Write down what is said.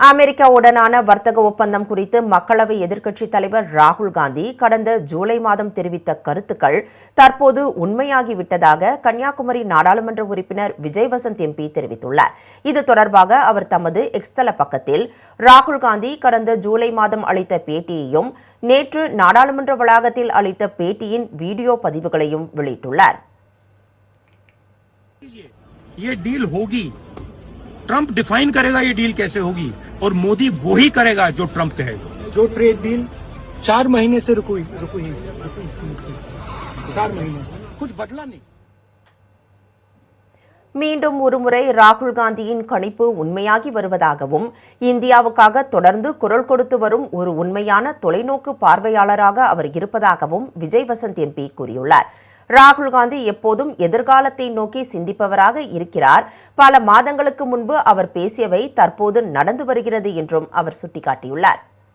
அமெரிக்காவுடனான வர்த்தக ஒப்பந்தம் குறித்து மக்களவை எதிர்க்கட்சித் தலைவர் ராகுல் காந்தி கடந்த ஜூலை மாதம் தெரிவித்த கருத்துக்கள் தற்போது உண்மையாகிவிட்டதாக கன்னியாகுமரி நாடாளுமன்ற உறுப்பினர் விஜய் வசந்த் எம்பி தெரிவித்துள்ளார். இது தொடர்பாக அவர் தமது எக்ஸ் தள பக்கத்தில் ராகுல் காந்தி கடந்த ஜூலை மாதம் அளித்த பேட்டியையும் நேற்று நாடாளுமன்ற வளாகத்தில் அளித்த பேட்டியின் வீடியோ பதிவுகளையும் வெளியிட்டுள்ளார். ट्रंप डिफाइन करेगा ये डील कैसे होगी और मोदी वो ही करेगा जो ट्रंप कहेगा। जो ट्रेड डील 4 महीने से रुकी 4 महीने कुछ बदला नहीं. மீண்டும் ஒருமுறை ராகுல் காந்தியின் கணிப்பு உண்மையாகி வருவதாகவும் இந்தியாவுக்காக தொடர்ந்து குரல் கொடுத்து வரும் ஒரு உண்மையான தொலைநோக்கு பார்வையாளராக அவர் இருப்பதாகவும் விஜய் வசந்த் எம்பி கூறியுள்ளார். ராகுல் காந்தி எப்போதும் எதிர்காலத்தை நோக்கி சிந்திப்பவராக இருக்கிறார். பல மாதங்களுக்கு முன்பு அவர் பேசியவை தற்போது நடந்து வருகிறது என்றும் அவர் சுட்டிக்காட்டியுள்ளார்.